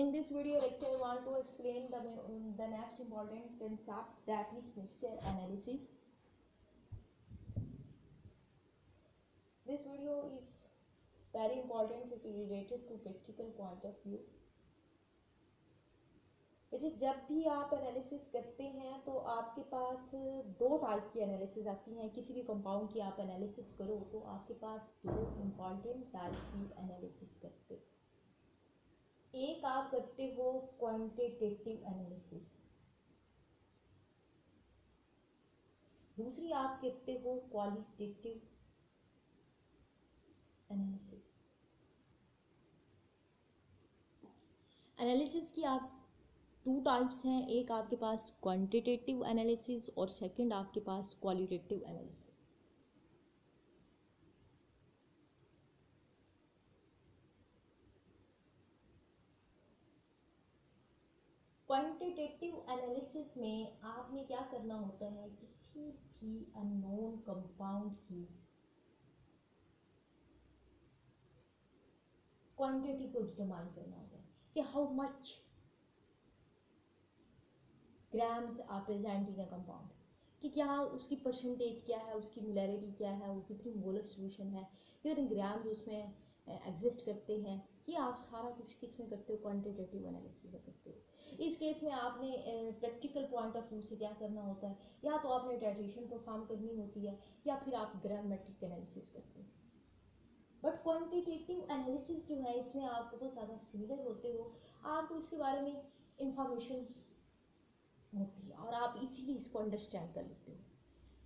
In this video lecture, I want to explain the next important concept, that is mixture analysis. This video is very important related to practical point of view. वैसे जब भी आप analysis करते हैं तो आपके पास दो type की एनालिसिस आती हैं। किसी भी कंपाउंड की आप एनालिसिस करो तो आपके पास दो इम्पॉर्टेंट टाइप की एनालिसिस करते हो। एक आप करते हो क्वांटिटेटिव एनालिसिस, दूसरी आप करते हो क्वालिटेटिव एनालिसिस। एनालिसिस की आप टू टाइप्स हैं, एक आपके पास क्वांटिटेटिव एनालिसिस और सेकंड आपके पास क्वालिटेटिव एनालिसिस। क्वांटिटेटिव एनालिसिस में आपने क्या करना होता है, किसी भी अननोन कंपाउंड की क्वांटिटी को डिटरमाइन करना होता है कि how much grams are present in a compound, कि क्या उसकी परसेंटेज क्या है, उसकी मोलैरिटी क्या है, वो कितनी मोलर सोल्यूशन है, कितने ग्राम्स उसमें एग्जिस्ट करते हैं। ये आप सारा कुछ किस में करते हो, क्वांटिटेटिव एनालिसिस में करते हो। इस केस में आपने प्रैक्टिकल पॉइंट ऑफ व्यू से क्या करना होता है, या तो आपने टाइट्रेशन परफॉर्म करनी होती है या फिर आप ग्रामेट्रिक एनालिसिस करते हो। बट क्वांटिटेटिव एनालिसिस जो है, इसमें आप बहुत ज़्यादा फेमिलियर होते हो, आपको इसके बारे में इंफॉर्मेशन होती है और आप इसीलिए इसको अंडरस्टैंड कर लेते हो।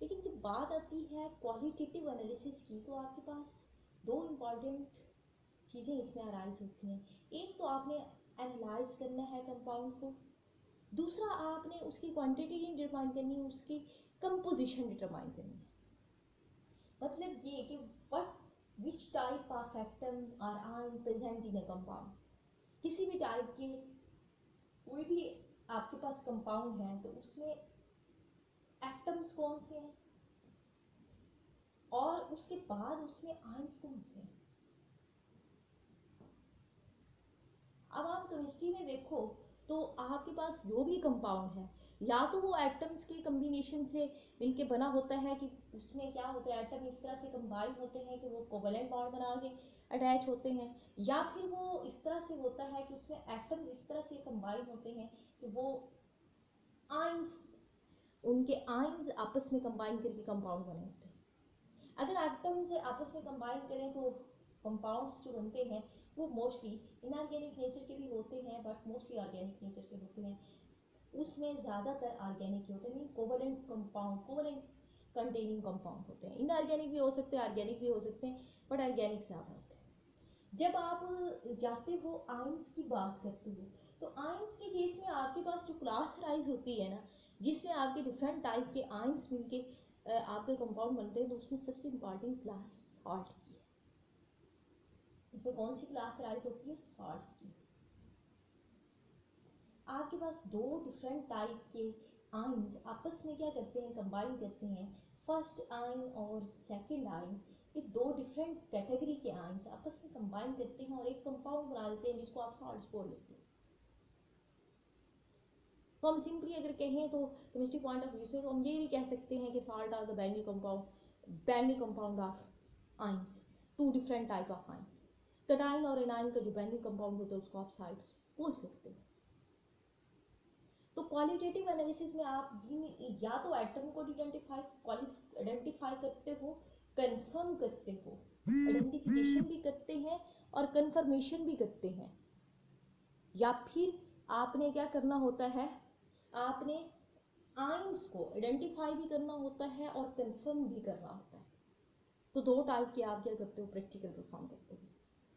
लेकिन जब बात आती है क्वालिटेटिव एनालिसिस की, तो आपके पास दो इम्पॉर्टेंट चीज़ें इसमें अराइज होती हैं। एक तो आपने एनालाइज करना है कंपाउंड को, दूसरा आपने उसकी क्वांटिटी डिटरमाइन करनी है, उसकी कंपोजिशन डिटरमाइन करनी है। मतलब ये कि what which type of atom or ion present in a compound. किसी भी टाइप के कोई भी आपके पास कंपाउंड है तो उसमें एटम्स कौन से हैं और उसके बाद उसमें आयंस कौन से हैं। अब आप केमिस्ट्री में देखो तो आपके पास जो भी कंपाउंड है, या तो वो एटम्स के कॉम्बिनेशन से मिलके बना होता है कि उसमें क्या होता है, एटम इस तरह से कंबाइन होते हैं कि वो कोवलेंट बॉन्ड बना के अटैच होते हैं, या फिर वो इस तरह से होता है कि उसमें एटम्स इस तरह से कंबाइन होते हैं कि वो आयंस, उनके आयंस आपस में कंबाइन करके कंपाउंड बने होते हैं। अगर एटम्स आपस में कंबाइन करें तो कंपाउंड्स जो बनते हैं वो मोस्टली इनऑर्गेनिक नेचर के भी होते हैं, बट मोस्टली ऑर्गेनिक नेचर के होते हैं। उसमें ज़्यादातर ऑर्गेनिक होते हैं, covalent compound, covalent containing compound होते हैं। इनऑर्गेनिक भी हो सकते हैं, ऑर्गेनिक भी हो सकते हैं, बट ऑर्गेनिक ज़्यादा होते हैं। जब आप जाते हो आयंस की बात करते हो, तो आयंस के केस में आपके पास जो क्लास राइज होती है ना, जिसमें आपके डिफरेंट टाइप के आयंस मिलके आपके कंपाउंड बनते हैं, तो उसमें सबसे इम्पॉर्टेंट क्लास सॉल्ट की है। उसमें कौन सी क्लास राइज होती है, सॉल्ट्स की। आपके पास दो डिफरेंट टाइप के आयंस आपस में क्या करते हैं, कंबाइन करते हैं। फर्स्ट आयन और सेकंड आयन, ये दो डिफरेंट कैटेगरी के आयंस आपस में कंबाइन करते हैं और एक कंपाउंड बना देते हैं जिसको आप सॉल्ट्स बोल लेते हैं। तो हम सिंपली अगर कहें तो केमिस्ट्री पॉइंट ऑफ व्यू से तो हम ये भी कह सकते हैं कि salt are the binary compound of ions, two different type of ions. Cation और एनायन का जो बाइनरी कंपाउंड होता है उसको आप साइड्स बोल सकते हो। तो क्वालिटेटिव एनालिसिस में आप या तो एटम को आइडेंटिफाई करते हो, कंफर्म करते हो, आइडेंटिफिकेशन भी करते हैं और कंफर्मेशन भी करते हैं, या फिर आपने क्या करना होता है, आपने आयंस को आइडेंटिफाई भी करना होता है और कंफर्म भी करना होता है। तो दो टाइप के आप क्या करते हो, प्रैक्टिकल परफॉर्म करते हो,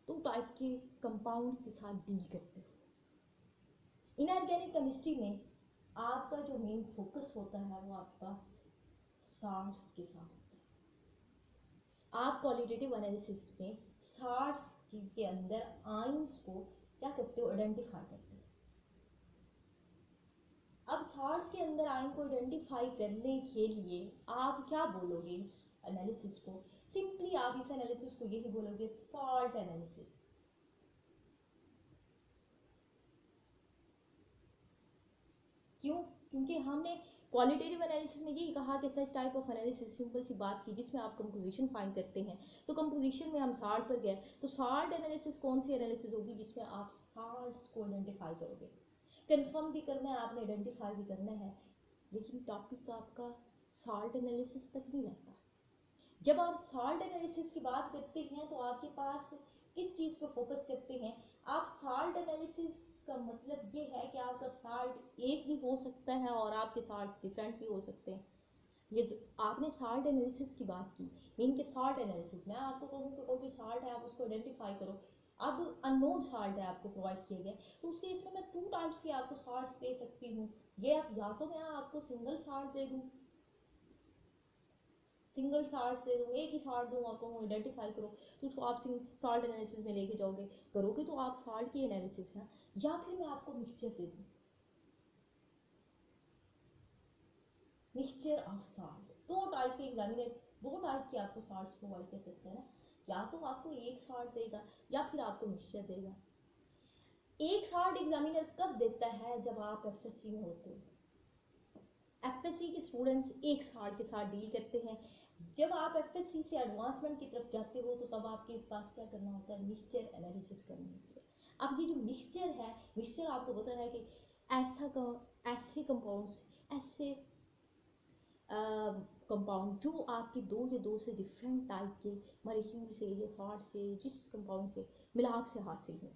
दो टाइप के कंपाउंड के साथ डील करते हो। इनऑर्गेनिक केमिस्ट्री में आपका जो मेन फोकस होता है वो आपके पास सॉल्ट्स के साथ होता है। आप क्वालिटेटिव एनालिसिस में सॉल्ट्स के अंदर आयंस को क्या करते हो, आइडेंटिफाई करते हो। अब सॉल्ट्स के अंदर आयन को आइडेंटिफाई करने के लिए आप क्या बोलोगे इस एनालिसिस को, सिंपली आप इस एनालिसिस को यही बोलोगे, सॉल्ट एनालिसिस। क्यों? क्योंकि हमने क्वालिटेटिव एनालिसिस में यही कहा कि such type of analysis, simple सी बात की, जिसमें आप कंपोजिशन फाइंड करते हैं। तो कंपोजिशन में हम साल्ट पर गए, तो साल्ट एनालिसिस कौन सी एनालिसिस होगी? जिसमें आप साल्ट्स को आइडेंटिफाई करोगे, कंफर्म भी करना है आपने, आइडेंटिफाई भी करना है, लेकिन टॉपिक आपका साल्ट एनालिसिस तक नहीं रहता। जब आप साल्ट एनालिसिस की बात करते हैं तो आपके पास किस चीज़ पर फोकस करते हैं आप? साल्ट एनालिसिस का मतलब ये है कि आपका साल्ट एक भी हो सकता है और आपके साल्ट डिफरेंट भी हो सकते हैं। ये आपने साल्ट एनालिसिस की बात की, मीन के साल्ट एनालिसिस, मैं आपको कहूँ कि कोई भी साल्ट है आप उसको आइडेंटिफाई करो। अब अननोन साल्ट है आपको प्रोवाइड किए गए, तो उसके इसमें मैं 2 टाइप्स के आपको साल्ट दे सकती हूँ। ये आप या तो मैं आपको सिंगल साल्ट दे दूँ, सिंगल साल्ट दे दूँ, एक ही साल्ट दूँ आपको, आइडेंटिफाई करो, तो उसको आप साल्ट एनालिसिस में लेके जाओगे, करोगे तो आप साल्ट की एनालिसिस है। या फिर मैं आपको मिक्सचर दे दूँ, मिक्सचर ऑफ साल्ट। दो टाइप के एग्जामिनर, दो टाइप के आपको साल्ट्स प्रोवाइड कर सकते हैं ना, या तो आपको एक साल्ट देगा या फिर आपको मिक्सचर देगा। एक साल्ट एग्जामिनर कब देता है? जब आप एफएससी में होते हो। एफएससी के स्टूडेंट्स एक साल्ट के साथ डील करते हैं। जब आप एफएससी से एडवांसमेंट की तरफ जाते हो तो तब आपके पास क्या करना होता है? मिक्सचर एनालिसिस करनी होती है। अब ये जो मिक्सचर है, मिक्सचर आपको पता है कि ऐसे कंपाउंड्स, ऐसे कंपाउंड जो आपके दो या दो से डिफरेंट टाइप के मॉलिक्यूल से या सॉल्ट से, जिस कंपाउंड से मिलाप से हासिल हो।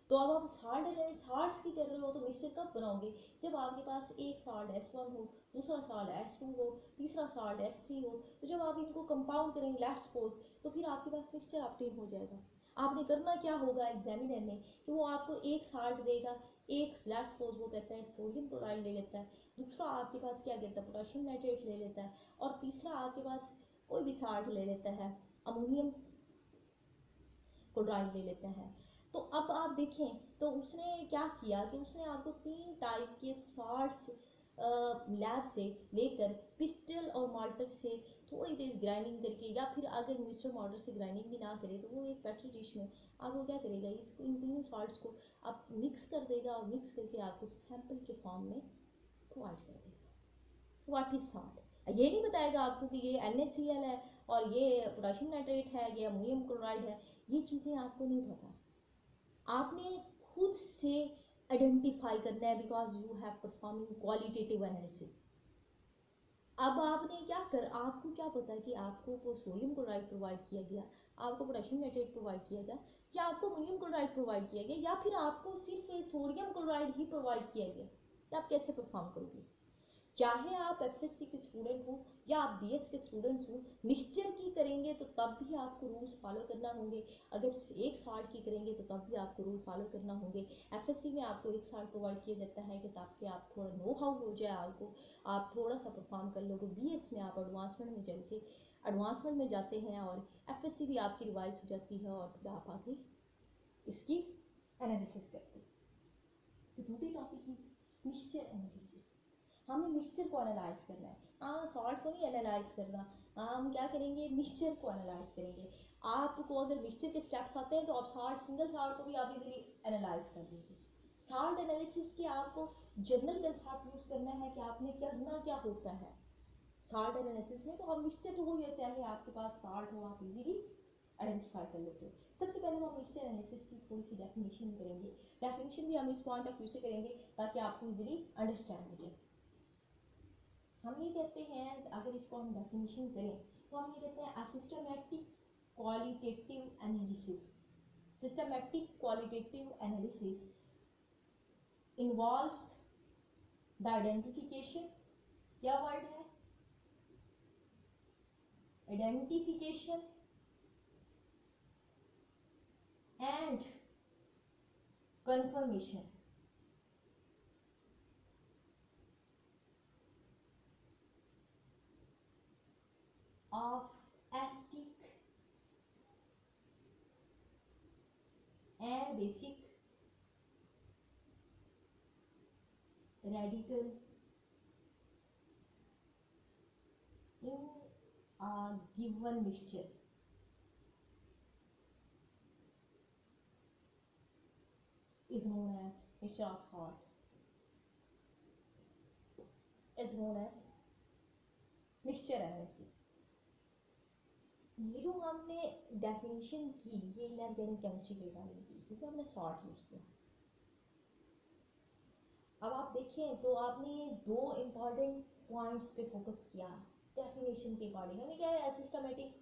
तो अब आप साल्ट्स की कर रहे हो तो मिक्सचर कब बनाओगे? जब आपके पास एक साल्ट S1 हो, दूसरा साल्ट S2 हो, तीसरा साल्ट S3 हो, तो जब आप इनको कंपाउंड करेंगे, लेट्स सपोज, तो फिर आपके पास मिक्सचर ऑब्टेन हो जाएगा। आपने करना क्या होगा एग्जामिनर ने, कि वो आपको एक साल्ट देगा, एक लेट्स सपोज वो कहता है सोडियम क्लोराइड ले लेता है, दूसरा आपके पास क्या कहता है पोटेशियम नाइट्रेट ले लेता है, और तीसरा आपके पास कोई भी साल्ट ले लेता है, अमोनियम क्लोराइड ले लेता है। तो अब आप देखें तो उसने क्या किया कि उसने आपको 3 टाइप के सॉल्ट्स लैब से लेकर पिस्टल और मार्टर से थोड़ी देर ग्राइंडिंग करके, या फिर अगर मिक्सर मार्टर से ग्राइंडिंग भी ना करे तो वो एक पेट्री डिश में आपको क्या करेगा, इसको इन तीनों सॉल्ट्स को आप मिक्स कर देगा, और मिक्स करके आपको सैंपल के फॉर्म में प्रोवाइड कर देगा। What is salt? ये नहीं बताएगा आपको कि ये NaCl है और ये पोटेशियम नाइट्रेट है, ये अमोनियम क्लोराइड है, ये चीज़ें आपको नहीं पता। आपने खुद से आइडेंटिफाई करना है, because you have performing qualitative analysis. अब आपने क्या कर, आपको क्या पता है कि आपको सोडियम क्लोराइड प्रोवाइड किया गया, आपको पोटेशियम नाइट्रेट प्रोवाइड किया गया, या आपको अमोनियम क्लोराइड प्रोवाइड किया गया, या फिर आपको सिर्फ सोडियम क्लोराइड ही प्रोवाइड किया गया, तो आप कैसे परफॉर्म करोगे? चाहे आप एफएससी के स्टूडेंट हो या आप बीएस के स्टूडेंट्स हो, मिक्सचर की करेंगे तो तब भी आपको रूल्स फॉलो करना होंगे, अगर एक साल्ट की करेंगे तो तब भी आपको रूल फॉलो करना होंगे। एफएससी में आपको एक साल्ट प्रोवाइड किया जाता है कि ताकि आप थोड़ा नो हाउ हो जाए, आपको आप थोड़ा सा परफॉर्म कर लोगे। बीएस में आप एडवांसमेंट में चल के एडवांसमेंट में जाते हैं और एफएससी भी आपकी रिवाइज हो जाती है, और फिर आप आगे इसकी एनालिसिस करते हैं। तो today topic is mixture analysis. हमें मिक्सचर को एनालाइज करना है, हाँ सॉल्ट को नहीं एनालाइज करना। हम क्या करेंगे? मिक्सचर को एनालाइज करेंगे। आपको अगर मिक्सचर के स्टेप्स आते हैं तो आप साल्ट, सिंगल साल्ट को भी आप इजीली एनालाइज कर देंगे। साल्ट एनालिसिस के आपको जनरल कंसेप्ट यूज करना है कि आपने करना क्या होता है साल्ट एनालिसिस में। तो और मिक्सचर हो या चाहे आपके पास साल्ट हो, आप इजीली आइडेंटिफाई कर लेते हो। सबसे पहले तो हम मिक्सचर एनालिसिस की थोड़ी सी डेफिनेशन करेंगे। डेफिनेशन भी हम इस पॉइंट ऑफ व्यू से करेंगे ताकि आपको इजीली अंडरस्टैंड हो जाए। हम ये कहते हैं, अगर इसको हम डेफिनेशन करें तो हम ये कहते हैं systematic qualitative analysis. Systematic qualitative analysis involves the identification, क्या वर्ड है? Identification and confirmation of acidic and basic radical in a given mixture is known as mixture of salt. Is known as mixture analysis. ये जो हमने definition की ये inorganic chemistry के regarding की क्योंकि हमने सॉल्ट यूज किया। अब आप देखें तो आपने दो इम्पॉर्टेंट पॉइंट्स पे फोकस किया डेफिनेशन के अकॉर्डिंग। हमें क्या है systematic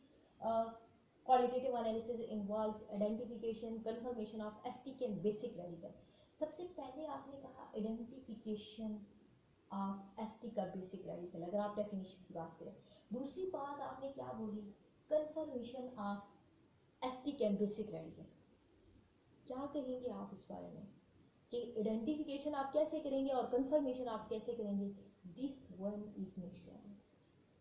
qualitative analysis involves identification confirmation of asterisk and basic radical. सबसे पहले आपने कहा आइडेंटिफिकेशन ऑफ एस्टिक और बेसिक रेडिकल अगर आप डेफिनेशन की बात करें। दूसरी बात आपने क्या बोली confirmation of asterisk and basic radical. क्या कहेंगे आप इस बारे में कि आइडेंटिफिकेशन आप कैसे करेंगे और कंफर्मेशन आप कैसे करेंगे। This one is mixture analysis.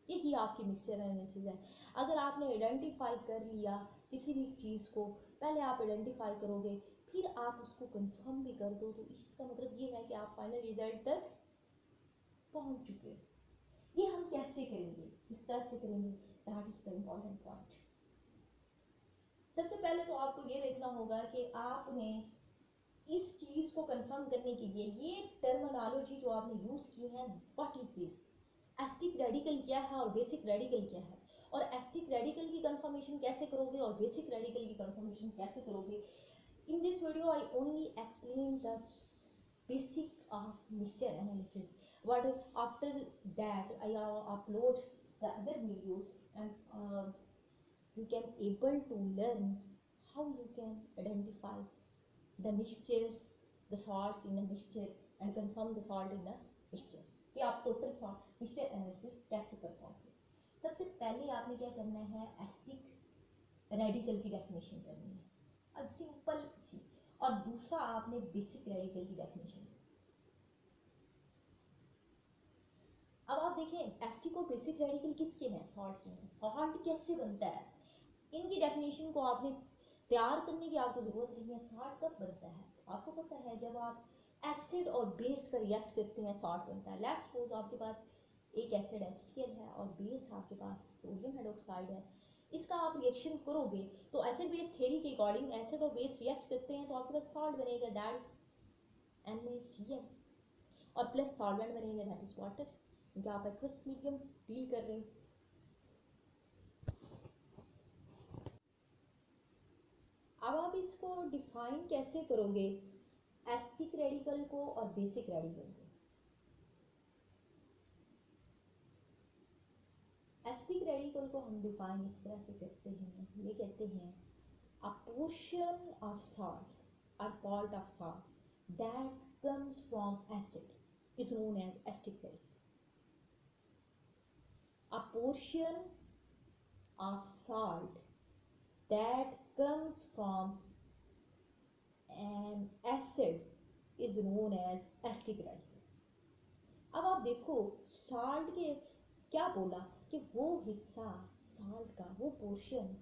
यही आपकी मिक्सचर एनालिसिस है। अगर आपने आइडेंटिफाई कर लिया किसी भी चीज़ को, पहले आप आइडेंटिफाई करोगे फिर आप उसको कंफर्म भी कर दो तो इसका मतलब ये है कि आप फाइनल रिजल्ट तक पहुंच चुके हो। ये हम कैसे करेंगे, किस तरह से करेंगे, that is the important point. सबसे पहले तो आपको ये देखना होगा कि आपने इस चीज को कंफर्म करने के लिए ये टर्मिनोलॉजी जो आपने यूज की है, what is this, asterisk radical क्या है और बेसिक रेडिकल क्या है, और एस्टिक रेडिकल की कंफर्मेशन कैसे करोगे और बेसिक रेडिकल की कंफर्मेशन कैसे करोगे। In this video I only explain the basic of mixture analysis, but after that I upload the other videos and you can able to learn how you can identify the mixture, the salts in a mixture and confirm the salt in a mixture कि आप total salt mixture analysis कैसे कर पाओगे। सबसे पहले आपने क्या करना है एस्टिक रेडिकल की डेफिनेशन करनी है, अब सिंपल सी, और दूसरा आपने बेसिक रेडिकल की डेफिनेशन। अब आप देखें एस्टिक और बेसिक रेडिकल किसके हैं, सॉल्ट के हैं। सॉल्ट कैसे बनता है, इनकी डेफिनेशन को आपने तैयार करने की आपको जरूरत नहीं है। सॉल्ट कब बनता है आपको पता है, जब आप एसिड और बेस का रिएक्ट करते हैं सॉल्ट बनता है। लेट्स सपोज आपके पास एक एसिड HCl है और बेस आपके पास सोडियम हाइड्रोक्साइड है, इसका आप रिएक्शन करोगे तो एसिड बेस थ्योरी के अकॉर्डिंग एसिड और बेस रिएक्ट करते हैं तो आपके पास सॉल्ट बनेगा, दैट इज NaCl, और प्लस सॉल्वेंट बनेगा, दैट इज वाटर, क्योंकि आप एक्वस मीडियम डील कर रहे हो। अब आप इसको डिफाइन कैसे करोगे एस्टिक रेडिकल को और बेसिक रेडिकल को। एस्टिक रेडिकल को हम डिफाइन इस तरह से करते हैं, ये कहते हैं a portion of salt or part of salt that comes from acid is known as asterisk radical. A portion of salt that comes from an acid is known as asterisk radical. अब आप देखो salt के क्या बोला कि वो हिस्सा salt का वो पोर्शन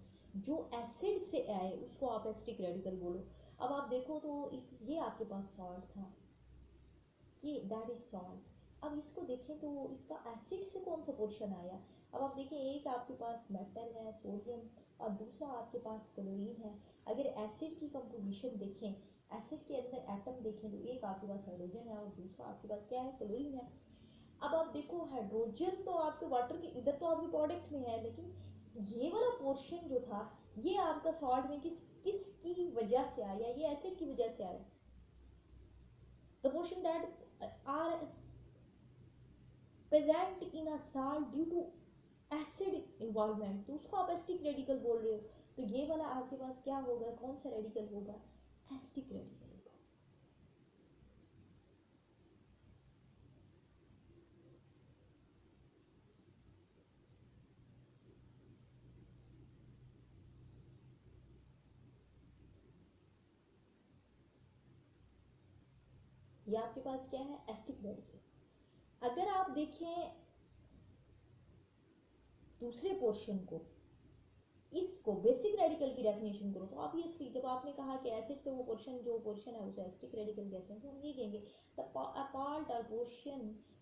जो एसिड से आए उसको आप एस्टिक रेडिकल बोलो। अब आप देखो तो ये आपके पास सॉल्ट था, ये दैट इज सॉल्ट। अब इसको देखें तो इसका एसिड से कौन सा पोर्शन आया। अब आप देखें एक आपके पास मेटल है सोडियम और दूसरा आपके पास क्लोरीन है। अगर एसिड की कंपोजिशन देखें, एसिड के अंदर एटम देखें तो एक आपके पास हाइड्रोजन है और दूसरा आपके पास क्या है, क्लोरीन है। अब आप देखो हाइड्रोजन तो आपके वाटर के इधर तो आपके प्रोडक्ट में है, लेकिन ये वाला पोर्शन जो था ये आपका सॉल्ट में किसकी वजह से आया, ये एसिड की वजह से आया। The portion that are present in a salt due to acid involvement, तो उसको आप एस्टिक रेडिकल बोल रहे हो। तो ये वाला आपके पास क्या होगा, कौन सा रेडिकल होगा, एस्टिक रेडिकल होगा। ये आपके पास क्या है, एस्टिक रेडिकल। अगर आप देखें दूसरे पोर्शन को, इसको बेसिक रेडिकल की डेफिनेशन करो तो ऑब्वियसली जब आपने कहा कि एसिड से वो पोर्शन जो पोर्शन है उसे एस्टिक रेडिकल कहते हैं, तो हम ये कहेंगे द पार्ट और portion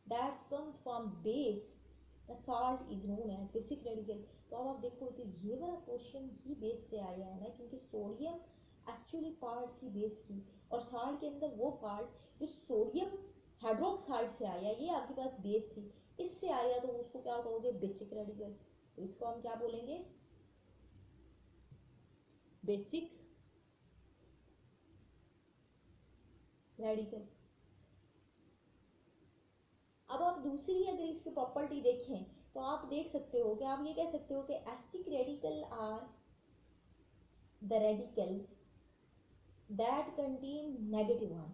that comes from base the salt is known as basic radical. तो अब आप देखो तो ये वाला पोर्शन ही बेस से आया है ना, क्योंकि सोडियम एक्चुअली पार्ट थी बेस की और सॉल्ट के अंदर वो पार्ट जो सोडियम हाइड्रोक्साइड से आया ये आपके पास बेस थी। इससे आएगा तो उसको क्या कहोगे, बेसिक रेडिकल। तो इसको हम क्या बोलेंगे, बेसिक रेडिकल। अब आप दूसरी अगर इसकी प्रॉपर्टी देखें तो आप देख सकते हो कि आप ये कह सकते हो कि acidic radical are the radical that contain negative one,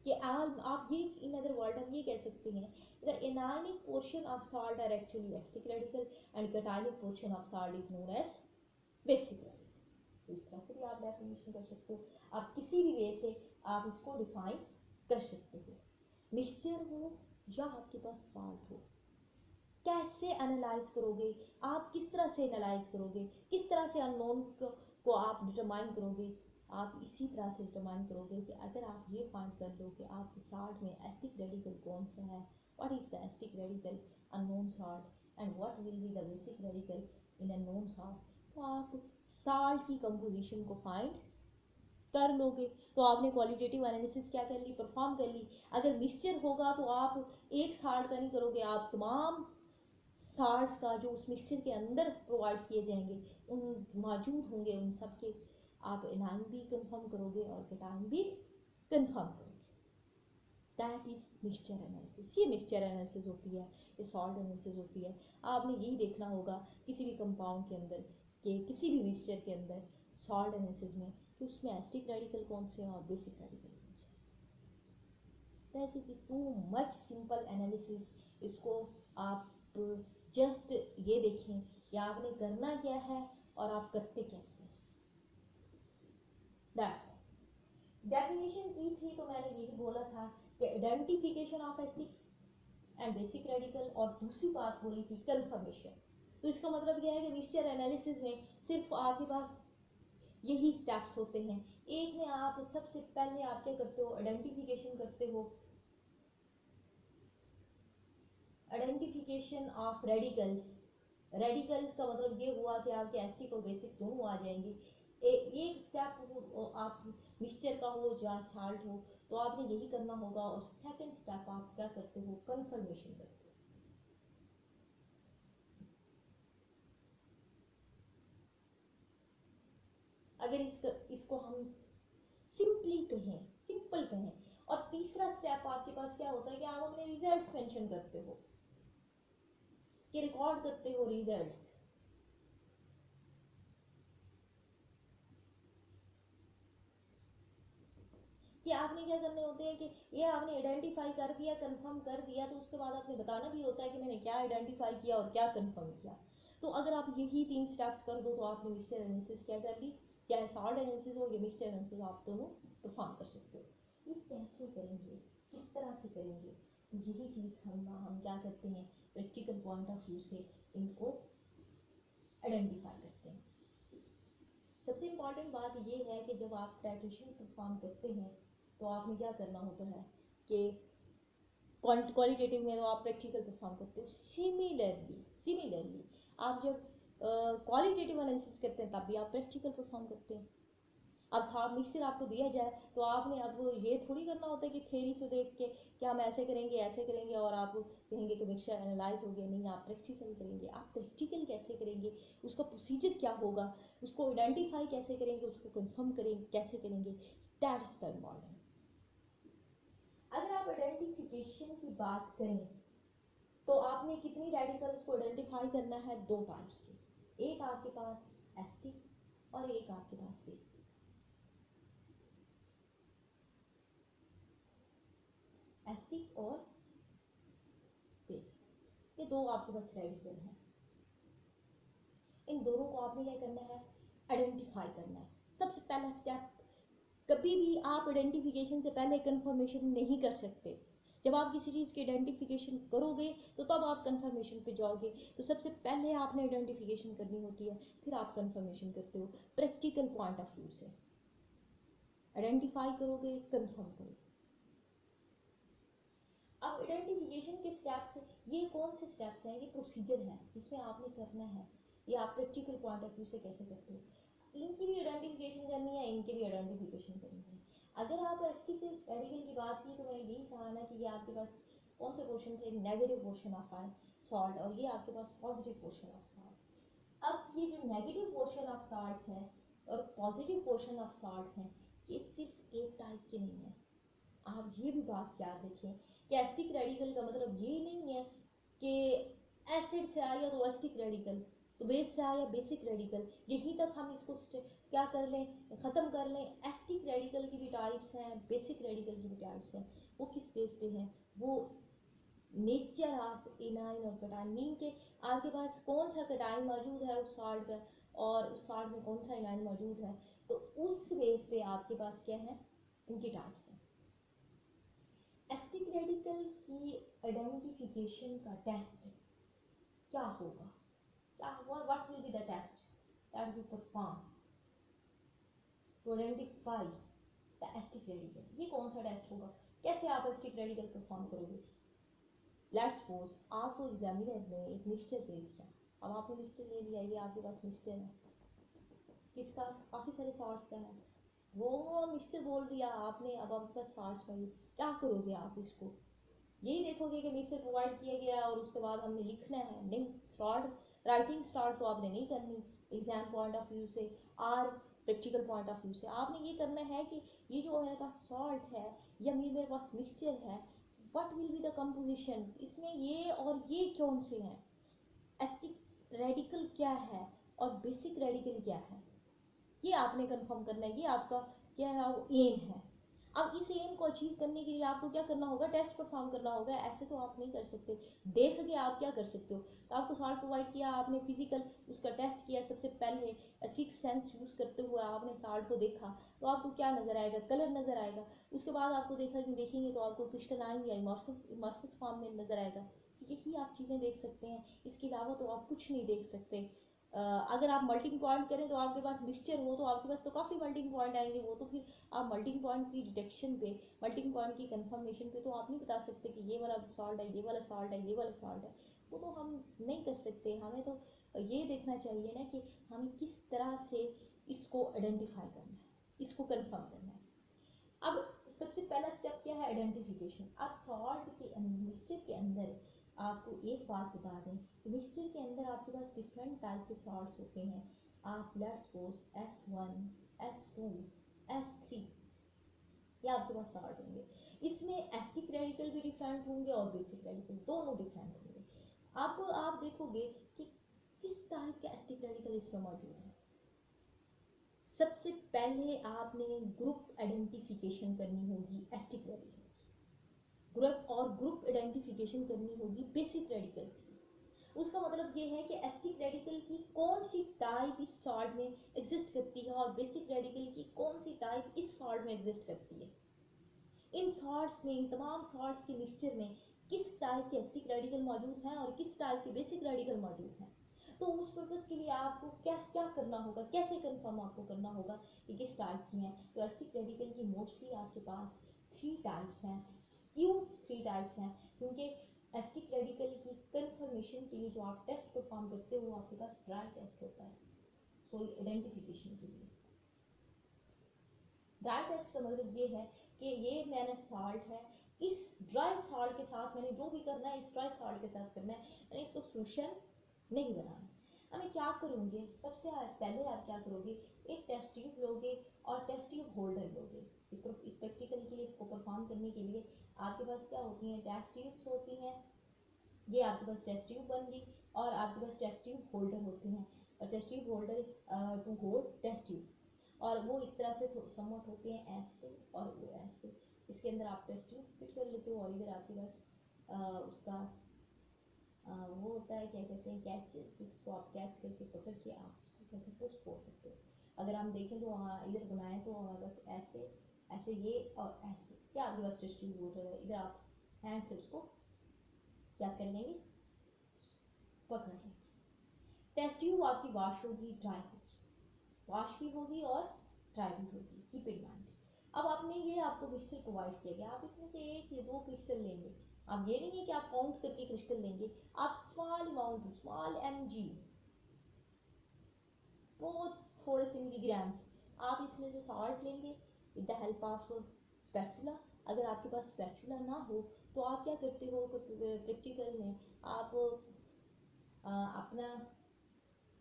कि आप ये इन अदर वर्ड आप ये कह सकते हैं the anionic portion of salt are actually acidic radical and cationic portion of salt is known as basic radical. तो इस तरह से भी आप डेफिनेशन कर सकते हो, आप किसी भी वे से आप इसको डिफाइन कर सकते हो। मिक्सचर हो या आपके पास सॉल्ट हो, कैसे एनालाइज करोगे, आप किस तरह से एनालाइज करोगे, किस तरह से अननोन को आप डिटरमाइन करोगे, आप इसी तरह से डिटरमाइन करोगे कि अगर आप ये फाइंड कर लो कि आपके सॉल्ट में एस्टिक रेडिकल कौन सा है, what is the asterisk radical unknown salt and what will be the basic radical in a known salt, तो आप सॉल्ट की कंपोजिशन को फाइंड कर लोगे। तो आपने क्वालिटेटिव एनालिसिस क्या कर ली, परफॉर्म कर ली। अगर मिक्सचर होगा तो आप एक सॉल्ट का नहीं करोगे, आप तमाम सॉल्ट्स का जो उस मिक्सचर के अंदर प्रोवाइड किए जाएंगे उन मौजूद होंगे, उन सब के आप एनाइन भी कंफर्म करोगे और कैटायन भी कंफर्म करोगे। That is mixture analysis. ये मिक्सचर एनालिसिस होती है, ये सॉल्ट एनालिसिस होती है। आपने यही देखना होगा किसी भी कंपाउंड के अंदर, कि किसी भी मिक्सचर के अंदर सॉल्ट एनालिसिस में, कि उसमें एस्टिक रेडिकल कौन से हैं और बेसिक रेडिकल कौन से हैं। That is too much simple analysis. इसको आप जस्ट ये देखें कि आपने करना क्या है और आप करते कैसे हैं। दैट्स डेफिनेशन की थी तो मैंने यही बोला था कि identification of asterisk and basic radical, और दूसरी बात बोली थी कंफर्मेशन। तो इसका मतलब क्या है कि मिक्सचर एनालिसिस में सिर्फ आपके पास यही स्टेप्स होते हैं। एक में आप सबसे पहले आप क्या करते हो, आइडेंटिफिकेशन करते हो, आइडेंटिफिकेशन ऑफ रेडिकल्स। रेडिकल्स का मतलब ये हुआ कि आपके एस्टिक और बेसिक दोनों आ जाएंगे। एक स्टेप आप मिक्सचर का हो या साल्ट हो तो आपने यही करना होगा, और सेकंड स्टेप आप क्या करते हो, कंफर्मेशन करते हो। अगर इसको हम सिंपली कहें, सिंपल कहें, और तीसरा स्टेप आपके पास क्या होता है कि आप अपने रिजल्ट्स मेंशन करते हो, कि रिकॉर्ड करते हो रिजल्ट्स। कि आपने क्या करने होते हैं कि ये आपने आइडेंटिफाई कर दिया, कंफर्म कर दिया, तो उसके बाद आपने बताना भी होता है कि मैंने क्या आइडेंटिफाई किया और क्या कंफर्म किया। तो अगर आप यही 3 स्टेप्स कर दो तो आपने मिक्सचर एनालिसिस क्या कर ली, चाहे सॉल्ट एनालिसिस हो या मिक्सचर एनालिसिस हो, आप दोनों परफॉर्म कर सकते हो। ये कैसे करेंगे, किस तरह से करेंगे, तो यही चीज़ हम क्या करते हैं, प्रैक्टिकल पॉइंट ऑफ व्यू से इनको आइडेंटिफाई करते हैं। सबसे इम्पॉर्टेंट बात ये है कि जब आप टाइट्रेशन परफॉर्म करते हैं तो आपने क्या करना होता है कि क्वालिटेटिव में तो आप प्रैक्टिकल परफॉर्म करते हो, सिमिलरली आप जब क्वालिटेटिव एनालिसिस करते हैं तब भी आप प्रैक्टिकल परफॉर्म करते हैं। अब साफ मिक्सचर आपको दिया जाए तो आपने अब ये थोड़ी करना होता है कि थ्योरी से देख के कि हम ऐसे करेंगे और आप कहेंगे कि मिक्सचर एनालाइज हो गया। नहीं, आप प्रैक्टिकल करेंगे। आप प्रैक्टिकल कैसे करेंगे, उसका प्रोसीजर क्या होगा, उसको आइडेंटिफाई कैसे करेंगे, उसको कंफर्म करेंगे कैसे करेंगे, दैट इज द इम्पॉर्टेंट। अगर आप आइडेंटिफिकेशन की बात करें तो आपने कितनी रेडिकल्स को आइडेंटिफाई करना है, 2 टाइप्स के। एक आपके पास एस्टिक और एक आपके पास बेसिक। एस्टिक और बेसिक, ये 2 आपके पास रेडिकल हैं। इन दोनों को आपने क्या करना है, आइडेंटिफाई करना है। सबसे पहला स्टेप, कभी भी आप आइडेंटिफिकेशन से पहले कंफर्मेशन नहीं कर सकते। जब आप किसी चीज़ की आइडेंटिफिकेशन करोगे तो तब आप कंफर्मेशन पे जाओगे। तो सबसे पहले आपने आइडेंटिफिकेशन करनी होती है, फिर आप कंफर्मेशन करते हो प्रैक्टिकल पॉइंट ऑफ व्यू से। आइडेंटिफाई करोगे, कंफर्म करोगे। अब आइडेंटिफिकेशन के स्टेप्स, ये कौन से स्टेप्स हैं, ये प्रोसीजर है जिसमें आपने करना है। ये आप प्रैक्टिकल पॉइंट ऑफ व्यू से कैसे करते हो, इनकी भी आइडेंटिफिकेशन करनी है, इनकी भी आइडेंटिफिकेशन करनी है। अगर आप एस्टिक रेडिकल की बात की तो मैंने यही कहा ना कि ये आपके पास कौन से पोर्शन थे, नेगेटिव पोर्शन ऑफ सॉल्ट, और ये आपके पास पॉजिटिव पोर्शन ऑफ सॉल्ट। अब ये जो नेगेटिव पोर्शन ऑफ सॉल्ट्स हैं और पॉजिटिव पोर्शन ऑफ सॉल्ट्स हैं, ये सिर्फ एक टाइप के नहीं है। आप ये भी बात याद रखें कि एसिटिक रेडिकल का मतलब ये नहीं है कि एसिड से आया तो एसिटिक रेडिकल, तो बेस से आया बेसिक रेडिकल, यहीं तक हम इसको क्या कर लें, ख़त्म कर लें। एसिटिक रेडिकल की भी टाइप्स हैं, बेसिक रेडिकल की भी टाइप्स हैं। वो किस बेस पे हैं, वो नेचर ऑफ एनाइन और कटाइन के आपके पास कौन सा कटाइन मौजूद है उस सॉल्ट का, और उस सॉल्ट में कौन सा एनाइन मौजूद है, तो उस बेस पे आपके पास क्या है, इनकी टाइप्स हैं। एसिटिक रेडिकल की आइडेंटिफिकेशन का टेस्ट क्या होगा, क्या होगा, what will be the test that we perform to identify the acidic radical. ये कौन सा टेस्ट होगा, कैसे आप एसिटिक रेडिकल परफॉर्म करोगे। लेट्स सपोज आपको एग्जामिनर ने एक मिक्सचर दे दिया, अब आपने मिक्सचर ले लिया, ये आपके पास मिक्सचर है, किसका, काफ़ी सारे सॉल्ट्स का है, वो मिक्सचर बोल दिया आपने, अब आपके पास सॉल्ट्स पाइए, क्या करोगे आप इसको, यही देखोगे कि मिक्सचर प्रोवाइड किया गया और उसके बाद हमने लिखना है, नहीं, स्टार्ट राइटिंग स्टार्ट तो आपने नहीं करनी एग्जाम पॉइंट ऑफ व्यू से और प्रैक्टिकल पॉइंट ऑफ व्यू से। आपने ये करना है कि ये जो मेरे पास सॉल्ट है या मेरे पास मिक्सचर है, what will be the composition, इसमें ये और ये कौन से हैं, एसिटिक रेडिकल क्या है और बेसिक रेडिकल क्या है, ये आपने कंफर्म करना है। ये आपका क्या है, वो एम है। अब इस एम को अचीव करने के लिए आपको क्या करना होगा, टेस्ट परफॉर्म करना होगा। ऐसे तो आप नहीं कर सकते, देख के आप क्या कर सकते हो, तो आपको सॉल्ट प्रोवाइड किया, आपने फिजिकल उसका टेस्ट किया, सबसे पहले सिक्स सेंस यूज़ करते हुए आपने सॉल्ट को देखा, तो आपको क्या नज़र आएगा, कलर नज़र आएगा। उसके बाद आपको देखेंगे तो आपको क्रिस्टलाइन या इमर्सिव फॉर्म में नज़र आएगा। यही आप चीज़ें देख सकते हैं, इसके अलावा तो आप कुछ नहीं देख सकते। अगर आप मल्टिंग पॉइंट करें तो आपके पास मिक्सचर हो तो आपके पास तो काफ़ी मल्टिंग पॉइंट आएंगे, वो तो फिर आप मल्टिंग पॉइंट की डिटेक्शन पे, मल्टिंग पॉइंट की कंफर्मेशन पे तो आप नहीं बता सकते कि ये वाला सॉल्ट है, ये वाला सॉल्ट है, ये वाला सॉल्ट है, वो तो हम नहीं कर सकते। हमें तो ये देखना चाहिए ना कि हमें किस तरह से इसको आइडेंटिफाई करना है, इसको कन्फर्म करना है। अब सबसे पहला स्टेप क्या है, आइडेंटिफिकेशन। अब सॉल्ट के मिक्सचर के अंदर आपको एक बात बता दें, मिक्सचर के अंदर आपके पास डिफरेंट टाइप के सॉल्ट्स होते हैं। आप let's suppose S1, S2, S3 ये आपके पास सॉल्ट होंगे। इसमें एसिटिक रेडिकल भी डिफरेंट होंगे और बेसिक रेडिकल दोनों डिफरेंट होंगे। आपको आप देखोगे कि किस टाइप के एसिटिक रेडिकल इसमें मौजूद है। सबसे पहले आपने ग्रुप आइडेंटिफिकेशन करनी होगी एसिटिक रेडिकल की, ग्रुप आइडेंटिफिकेशन करनी होगी बेसिक रेडिकल्स की। उसका मतलब ये है कि एसिटिक रेडिकल की कौन सी टाइप इस सॉल्ट में एग्जिस्ट करती है और बेसिक रेडिकल की कौन सी टाइप इस सॉल्ट में एग्जिस्ट करती है। इन सॉल्ट्स में, इन तमाम सॉल्ट्स के मिक्सचर में किस टाइप के एसिटिक रेडिकल मौजूद हैं और किस टाइप के बेसिक रेडिकल मौजूद हैं। तो उस पर्पज़ के लिए आपको क्या करना होगा, कैसे कंफर्म आपको करना होगा कि किस टाइप की हैं। तो एसिटिक रेडिकल की मोस्टली आपके पास 3 टाइप्स हैं। क्यों 3 टाइप्स हैं, क्योंकि एसिटिक रेडिकल की कंफर्मेशन के लिए जो आप टेस्ट परफॉर्म करते हो आपके पास ड्राई टेस्ट होता है। सो आइडेंटिफिकेशन के लिए ड्राई टेस्ट का मतलब ये है कि ये मैंने सॉल्ट है, इस ड्राई सॉल्ट के साथ मैंने जो भी करना है इस ड्राई सॉल्ट के साथ करना है, मैंने इसको सोल्यूशन नहीं बनाना। हमें क्या करोगे, सबसे पहले आप क्या करोगे, एक टेस्ट ट्यूब लोगे और टेस्ट ट्यूब होल्डर लोगे। इस प्रैक्टिकल के लिए, इसको परफॉर्म करने के लिए आपके पास क्या होती हैं, टेस्ट ट्यूब्स होती हैं, ये आपके पास टेस्ट ट्यूब बन गई, और आपके पास टेस्ट ट्यूब होल्डर होते हैं, और test tube holder to hold test tube, और वो इस तरह से समवट होते हैं ऐसे और वो ऐसे। इसके अंदर आप टेस्ट ट्यूब फिट कर लेते हो और इधर आपके पास उसका वो होता है, क्या कहते हैं, कैच, जिसको आप कैच करके पकड़ के आप उसको क्या करते हो, स्पोर करते हो। अगर हम देखें तो इधर बनाए तो हमारे पास ऐसे ऐसे ये और ऐसे, क्या आपके पास टेस्ट ट्यूब होल्डर है, इधर आप हैंड से उसको क्या कर लेंगे, पकड़ लेंगे। टेस्ट ट्यूब आपकी वॉश होगी, ड्राई होगी, वॉश भी होगी और ड्राई भी होगी, कीप इन माइंड। अब आपने ये आपको क्रिस्टल प्रोवाइड किया गया, आप इसमें से 1 या 2 क्रिस्टल लेंगे। अब ये नहीं है कि आप काउंट करके क्रिस्टल लेंगे, आप स्मॉल अमाउंट, स्मॉल mg, बहुत थोड़े से मिलीग्राम्स आप इसमें से सॉल्ट लेंगे with the help of spatula, अगर आपके पास स्पैचुला ना हो तो आप क्या करते हो प्रैक्टिकल में, आप अपना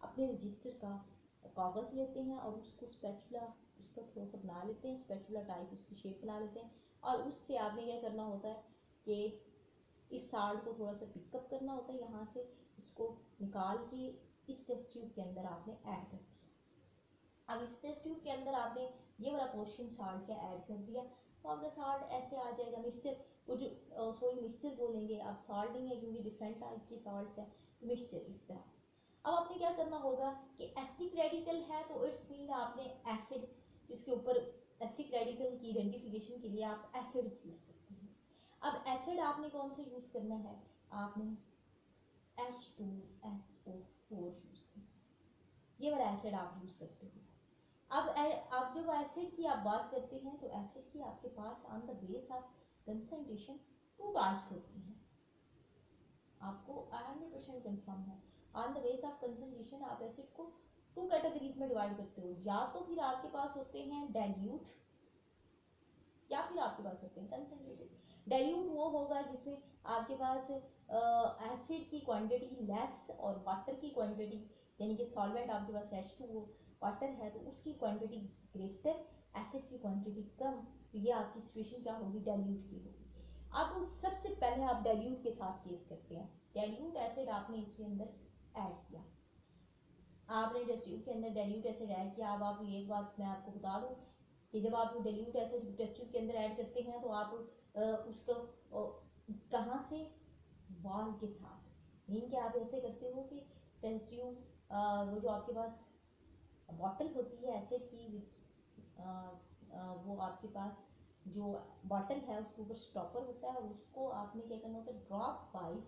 अपने रजिस्टर का कागज़ लेते हैं और उसको स्पैचुला उसका थोड़ा सा बना लेते हैं, स्पैचुला टाइप उसकी शेप बना लेते हैं, और उससे आपने क्या करना होता है कि इस साल्ट को थोड़ा सा पिकअप करना होता है, यहाँ से इसको निकाल के इस टेस्ट ट्यूब के अंदर आपने ऐड कर दिया। अब इस टेस्ट ट्यूब के अंदर आपने ये वाला पोर्शन साल्ट का ऐड कर दिया, तो आपका साल्ट ऐसे आ जाएगा, मिक्सचर कुछ मिक्सचर बोलेंगे, आप साल्ट नहीं है क्योंकि डिफरेंट टाइप के साल्ट हैं, तो मिक्सचर इस तरह। अब आपने क्या करना होगा कि एसिटिक रेडिकल है तो इट्स मीन आपने एसिड, इसके ऊपर एसिटिक रेडिकल की आइडेंटिफिकेशन के लिए आप एसिड यूज करते हैं। अब एसिड आपने कौन सा यूज करना है, आपने H2SO4 यूज करना है, ये वाला एसिड आप यूज करते हो। अब जब एसिड की आप बात करते हैं तो एसिड की आपके pass on the base of concentration two types होती हैं, आपको 100% कंफर्म है। On the base of concentration आप एसिड को टू कैटेगरीज में डिवाइड करते हो, या तो फिर आपके पास होते हैं डाइल्यूट या फिर आपके पास होते हैं कंसंट्रेटेड। डाइल्यूट वो होगा जिसमें आपके पास एसिड की क्वांटिटी लेस और वाटर की क्वांटिटी, यानी कि सॉल्वेंट आपके पास H2O वाटर है तो उसकी क्वांटिटी ग्रेटर, एसिड की क्वांटिटी कम, तो ये आपकी सिचुएशन क्या होगी, डाइल्यूट की होगी। अब सबसे पहले आप डाइल्यूट के साथ केस करते हैं, डाइल्यूट एसिड आपने इसके अंदर ऐड किया, आपने टेस्ट ट्यूब के अंदर डाइल्यूट एसिड ऐड किया। अब आप एक बात मैं आपको बता दूं कि जब आप डाइल्यूट एसिड टेस्ट ट्यूब के अंदर ऐड करते हैं तो आप उसको कहाँ से, वाल के साथ, मीन कि आप ऐसे करते हो कि टेस्ट ट्यूब वो जो आपके पास बॉटल होती है एसिड की, वो आपके पास जो बॉटल है उसके ऊपर स्टॉपर होता है, उसको आपने क्या करना होता है ड्रॉप वाइज,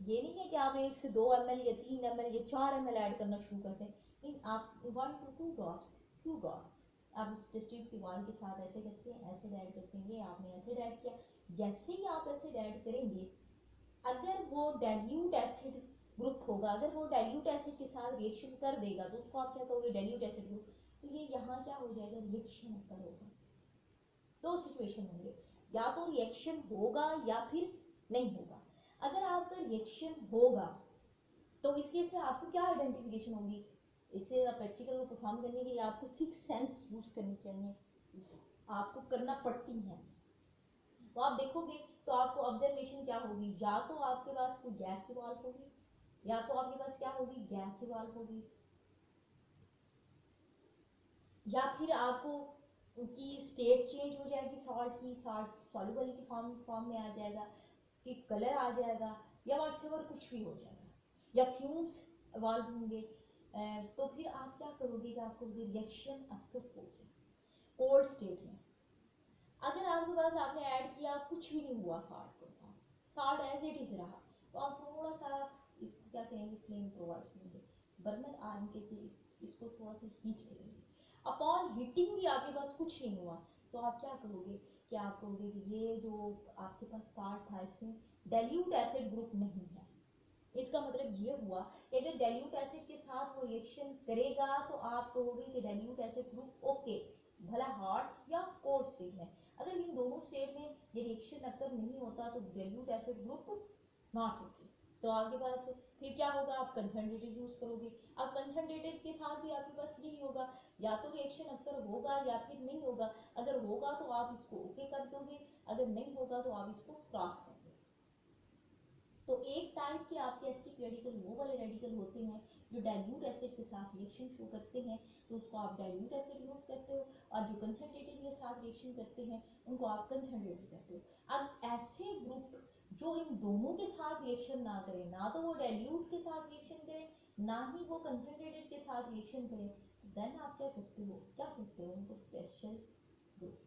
ये नहीं है कि आप 1 से 2 ml या 3 ml या 4 ml ऐड करना शुरू करते हैं, नहीं, आप 1 to 2 ड्रॉप्स, 2 ड्रॉप्स आप उस टेस्ट ट्यूब की वॉल के साथ ऐसे करते हैं, एसिड ऐड करते हैं, ये आपने एसिड ऐड किया। जैसे ही आप एसिड ऐड करेंगे, अगर वो डाइल्यूट एसिड ग्रुप होगा, अगर वो डाइल्यूट एसिड के साथ रिएक्शन कर देगा तो उसको आप क्या कहोगे, डाइल्यूट एसिड ग्रुप, तो ये यहाँ क्या हो जाएगा, रिएक्शन अकर होगा। दो सिचुएशन होंगे, या तो रिएक्शन होगा या फिर नहीं होगा। अगर आपका रिएक्शन होगा तो इस केस में आपको क्या आइडेंटिफिकेशन होगी, इससे प्रैक्टिकल को परफॉर्म करने के लिए आपको 6 सेंस यूज करनी चाहिए, आपको करना पड़ती हैं। तो आप देखोगे तो आपको ऑब्जर्वेशन क्या होगी, या तो आपके पास कोई गैस इवॉल्व होगी, या तो आपके पास क्या होगी, गैस इवॉल्व होगी, या फिर आपको की स्टेट चेंज हो जाएगी, सॉल्ट की सॉल्ट सॉल्युबल की फॉर्म में आ जाएगा, कि कलर आ जाएगा, या व्हाट्सएवर कुछ भी हो जाएगा, या फ्यूम्स इवॉल्व होंगे। तो फिर आप क्या करोगे कि आपको रिएक्शन अक्कर होगी कोल्ड स्टेट में। अगर आपके पास आपने ऐड किया कुछ भी नहीं हुआ सॉल्ट के साथ, सॉल्ट एज इट इज रहा, तो आप थोड़ा सा इसको क्या करेंगे, फ्लेम प्रोवाइड करेंगे, बर्नर आर्म के थ्रू इसको थोड़ा सा हीट करेंगे। अपॉन हीटिंग भी आपके पास कुछ नहीं हुआ तो आप क्या करोगे कि आप कहोगे कि ये जो आपके पास सॉल्ट था इसमें डाइल्यूट एसिड ग्रुप नहीं है। इसका मतलब ये हुआ कि अगर डाइल्यूट एसिड के साथ वो रिएक्शन करेगा तो आप कहोगे कि डाइल्यूट एसिड ग्रुप ओके, भला हॉट या कोल्ड स्टेट में। अगर इन दोनों स्टेट में ये रिएक्शन अगर नहीं होता तो dilute acid group not okay, तो आपके पास फिर क्या होगा, आप कंसंट्रेटेड यूज करोगे। अब कंसंट्रेटेड के साथ भी आपके पास यही होगा, या तो रिएक्शन अक्कर होगा या फिर नहीं होगा। अगर होगा तो आप इसको ओके कर दोगे, अगर नहीं होगा तो आप इसको क्रॉस कर दोगे। तो एक टाइप के आपके एसिटिक रेडिकल वो वाले रेडिकल होते हैं जो डाइल्यूट एसिड के साथ रिएक्शन शो करते हैं, तो उसको आप डाइल्यूट एसिड ग्रुप कहते हो, और जो कंसंट्रेटेड के साथ रिएक्शन करते हैं उनको आप कंसंट्रेटेड कहते हो। अब ऐसे ग्रुप जो इन दोनों के साथ रिएक्शन ना करें, ना तो वो डाइल्यूट के साथ रिएक्शन करें, ना ही वो कंसंट्रेटेड के साथ रिएक्शन करें, देन आप क्या करते हो, उनको स्पेशल ग्रुप,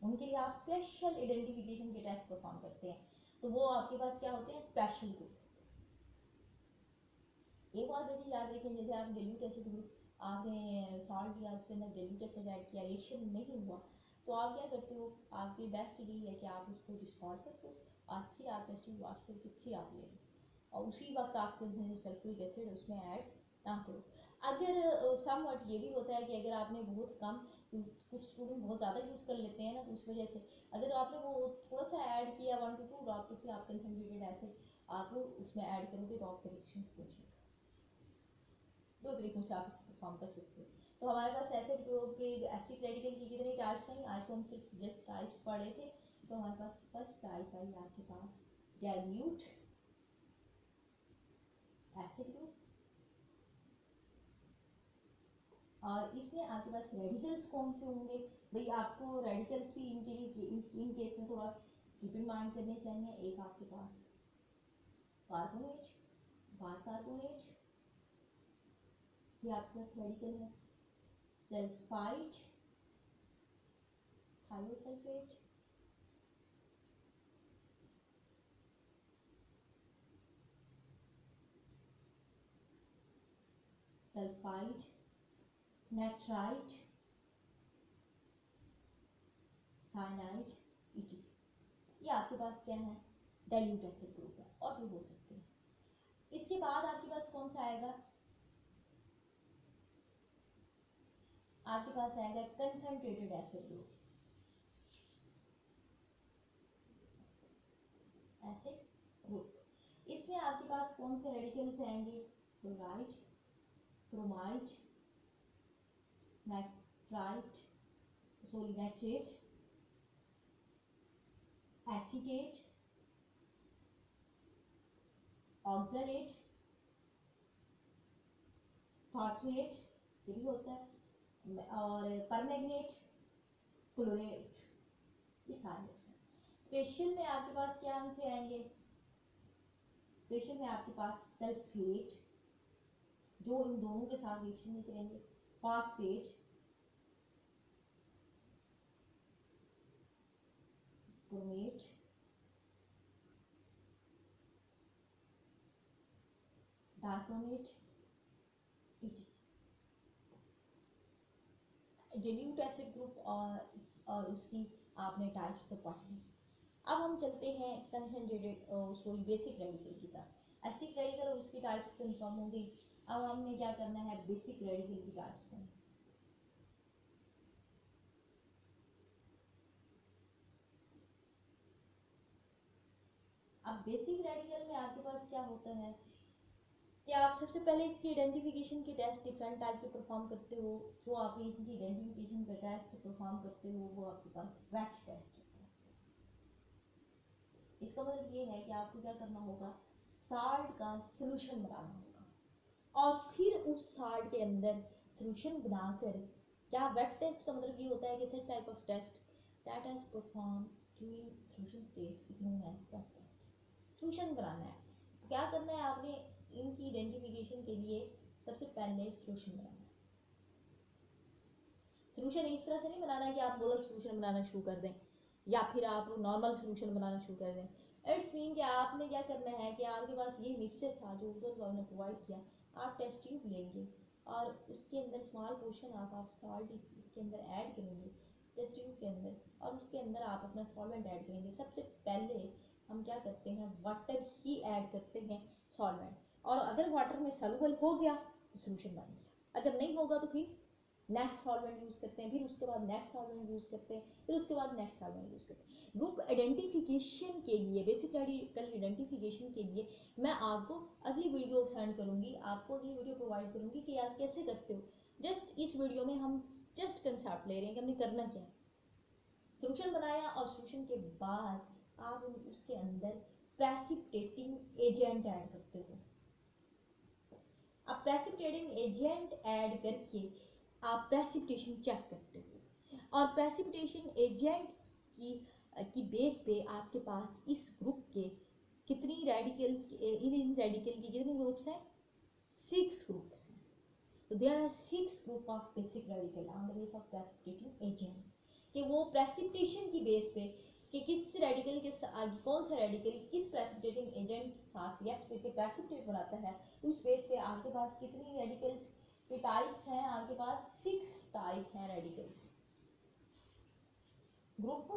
उनके लिए आप स्पेशल आइडेंटिफिकेशन के टेस्ट परफॉर्म करते हैं, तो वो आपके पास क्या होते हैं, स्पेशल ग्रुप। एक और बच्चे याद रखें, जैसे आप डाइल्यूट एसिड ग्रुप आपने सॉल्ट लिया, उसके अंदर डाइल्यूट एसिड ऐड किया, रिएक्शन नहीं हुआ, तो आप क्या करते हो, आपकी बेस्ट यही है कि आप उसको डिस्कार्ड कर दो और फिर आप टेस्ट वॉश करके फिर आप ले लो, और उसी वक्त आप सल्फ्यूरिक एसिड उसमें ऐड ना करो। अगर समवट ये भी होता है कि अगर आपने बहुत कम कुछ स्टूडेंट बहुत ज़्यादा यूज़ कर लेते हैं ना, तो उस वजह से अगर आपने वो थोड़ा सा ऐड किया 1 to 2 ड्रॉप, तो फिर आप कंसनट्रेटेड ऐसे आप उसमें ऐड करोगे तो आपका रिएक्शन हो जाएगा। दो तरीकों से आप इसे परफॉर्म कर सकते हो। तो हमारे पास एसिड ग्रुप के एसिटिक रेडिकल की कितनी टाइप्स हैं, आज तो हम सिर्फ जस्ट टाइप्स पढ़े थे। तो हमारे पास फर्स्ट टाइप आई आपके पास डाइल्यूट एसिड ग्रुप, और इसमें आपके पास रेडिकल्स कौन से होंगे भाई, आपको रेडिकल्स भी इनके लिए इन केस में थोड़ा कीप इन माइंड करने चाहिए। एक आपके पास कार्बोनेट, बाइकार्बोनेट, ये आपके पास रेडिकल है sulphide, thiosulphate, sulphide, nitrite, cyanide, etc.. ये आपके पास क्या है, डाइल्यूट एसिड ग्रुप है, और भी हो सकते हैं। इसके बाद आपके पास कौन सा आएगा, आपके पास आएगा concentrated acid group, acid group. इसमें आपके पास कौन से रेडिकल्स आएंगे, chloride, bromide, nitrite, sorry nitrate, acetate, oxalate, tartrate, ये भी होता है, और परमैंगनेट, क्लोरेट, ये सारे। स्पेशल में आपके पास क्या आंसर आएंगे, स्पेशल में आपके पास सल्फेट, जो इन दोनों के साथ रिएक्शन नहीं करेंगे, phosphate, chromate, dichromate, dilute acid group और उसकी आपने टाइप्स तो पढ़ ली। अब हम चलते हैं कंसंट्रेटेड सॉरी बेसिक रेडिकल की तरफ। एसिटिक रेडिकल और उसकी टाइप्स कंफर्म हो गई। अब हमने क्या करना है, बेसिक रेडिकल की टाइप्स करना। अब बेसिक रेडिकल में आपके पास क्या होता है कि आप सबसे पहले इसकी आइडेंटिफिकेशन के टेस्ट डिफरेंट टाइप के परफॉर्म करते हो। जो आप इनकी आइडेंटिफिकेशन का टेस्ट परफॉर्म करते हो वो आपके पास वेट टेस्ट होता है। इसका मतलब ये है कि आपको क्या करना होगा, साल्ट का सोल्यूशन बनाना होगा और फिर उस साल्ट के अंदर सोल्यूशन बनाकर, क्या वेट टेस्ट का मतलब ये होता है कि set type of test that is perform during solution stage is known as wet test. Solution बनाना है, क्या करना है आपने इनकी आइडेंटिफिकेशन के लिए सबसे पहले सोल्यूशन बनाना है। सोल्यूशन इस तरह से नहीं बनाना कि आप मोलर सोल्यूशन बनाना शुरू कर दें या फिर आप नॉर्मल सोल्यूशन बनाना शुरू कर दें। इट्स मीन कि आपने क्या करना है कि आपके पास ये मिक्सचर था जो उधर आपने प्रोवाइड किया, आप टेस्ट ट्यूब लेंगे और उसके अंदर स्मॉल पोर्शन आप सॉल्ट इसके अंदर ऐड करेंगे टेस्ट ट्यूब के अंदर, और उसके अंदर आप अपना सॉल्वेंट ऐड करेंगे। सबसे पहले हम क्या करते हैं, वाटर ही ऐड करते हैं सॉल्वेंट, और अगर वाटर में सॉल्युबल हो गया तो सोल्यूशन बन गया, अगर नहीं होगा तो फिर नेक्स्ट सॉल्वेंट यूज़ करते हैं, फिर उसके बाद नेक्स्ट सॉल्वेंट यूज़ करते हैं, फिर उसके बाद नेक्स्ट सॉल्वेंट यूज़ करते हैं। ग्रुप आइडेंटिफिकेशन के लिए, बेसिक रेडिकल आइडेंटिफिकेशन के लिए मैं आपको अगली वीडियो सेंड करूँगी, आपको अगली वीडियो प्रोवाइड करूँगी कि आप कैसे करते हो। जस्ट इस वीडियो में हम जस्ट कंसेप्ट ले रहे हैं कि हमने करना क्या है। सोल्यूशन बनाया और सोल्यूशन के बाद आप उसके अंदर प्रेसिपिटेटिंग एजेंट ऐड करते हो। अब प्रेसिपिटेटिंग एजेंट ऐड करके आप प्रेसिपिटेशन चेक करते हो, और प्रेसिपिटेशन एजेंट की बेस पे आपके पास इस ग्रुप के कितनी रेडिकल्स, इन रेडिकल की कितनी ग्रुप्स हैं, 6 ग्रुप्स हैं। तो there are 6 group of basic radical on the base of precipitating agent, कि वो प्रेसिपिटेशन की बेस पे कि किस रेडिकल के आगे कौन सा रेडिकल किस प्रेसिपिटेटिंग एजेंट के साथ रिएक्ट करके प्रेसिपिटेट बनाता है, उस बेस पे आपके पास कितनी रेडिकल्स के टाइप्स हैं, आपके पास 6 टाइप हैं रेडिकल ग्रुप।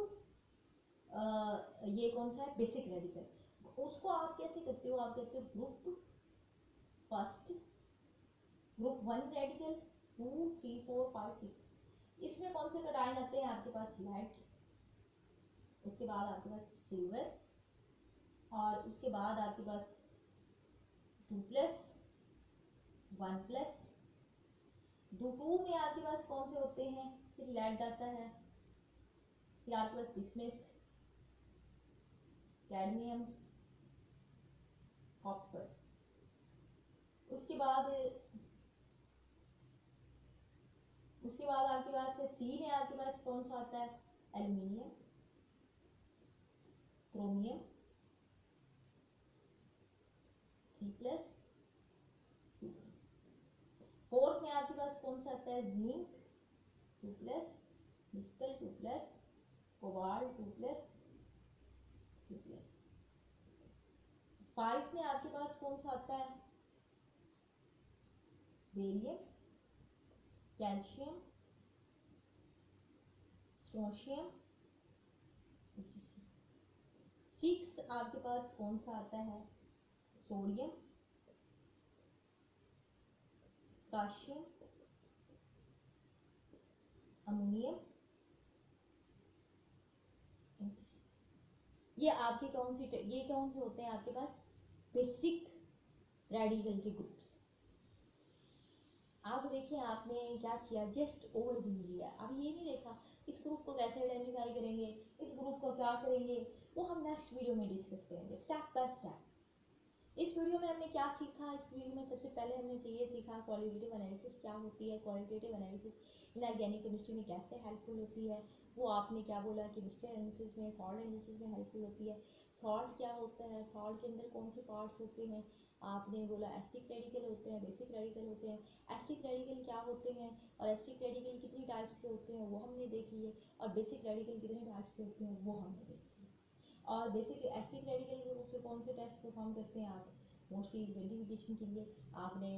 ये कौन सा है, बेसिक रेडिकल। उसको आप कैसे करते हो, आप कहते हो ग्रुप फर्स्ट, ग्रुप 1 रेडिकल, 2 3 4 5 6, इसमें कौन से कटायन आते हैं आपके पास? लेड, उसके बाद आपके पास सिल्वर, और उसके बाद आपके पास 2+, 1+। 2 में आपके पास कौन से होते हैं? फिर लेड आता है, फिर आपके पास बिस्मिथ, कैडमियम, कॉपर। उसके बाद आपके पास 3 में आपके पास कौन सा आता है? Aluminium, chromium, 3+, 2+। 4 में आपके पास कौन सा आता है? जिंक, 2+, निकल, 2+, कोबाल्ट, 2+, 2+। 5 में आपके पास कौन सा आता है? बेरियम, कैल्शियम, स्ट्रोंशियम, 6 आपके पास कौन सा आता है? Sodium, potassium, ammonium. ये आपके ये कौन से होते हैं आपके पास? बेसिक रेडिकल के ग्रुप्स। आप देखिए आपने क्या किया, जस्ट ओवरव्यू लिया। अब ये नहीं देखा इस ग्रुप को कैसे आइडेंटिफाई करेंगे, इस ग्रुप को क्या करेंगे, वो हम नेक्स्ट वीडियो में डिस्कस करेंगे स्टेप बाय स्टेप। इस वीडियो में हमने क्या सीखा? इस वीडियो में सबसे पहले हमने ये सीखा क्वालिटेटिव एनालिसिस क्या होती है, क्वालिटेटिव एनालिसिस इनऑर्गेनिक केमिस्ट्री में कैसे हेल्पफुल होती है। वो आपने क्या बोला कि मिक्सचर एनालिसिस में, सॉल्ट एनालिसिस में हेल्पफुल होती है। सॉल्ट क्या होता है, सॉल्ट के अंदर कौन से पार्ट्स होते हैं, आपने बोला एसिटिक रेडिकल होते हैं, बेसिक रेडिकल होते हैं। एसिटिक रेडिकल क्या होते हैं और एसिटिक रेडिकल कितनी टाइप्स के होते हैं वो हमने देख लिए, और बेसिक रेडिकल कितने टाइप्स के होते हैं वो हमने देख लिए। और बेसिक एसिटिक रेडिकल के कौन से टेस्ट परफॉर्म करते हैं आप? मोस्टली आइडेंटिफिकेशन के लिए आपने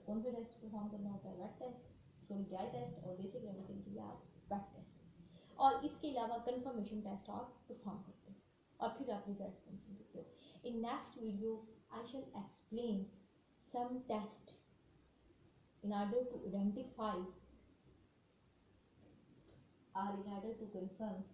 कौन सा टेस्ट परफॉर्म करना होता है? Wet test, sorry dry test. और बेसिक रेडिकल के लिए आप वेट टेस्ट, और इसके अलावा कंफर्मेशन टेस्ट आप परफॉर्म करते हैं, और फिर आप रिजल्ट मेंशन करते हो। In next video I shall explain some test in order to identify or in order to confirm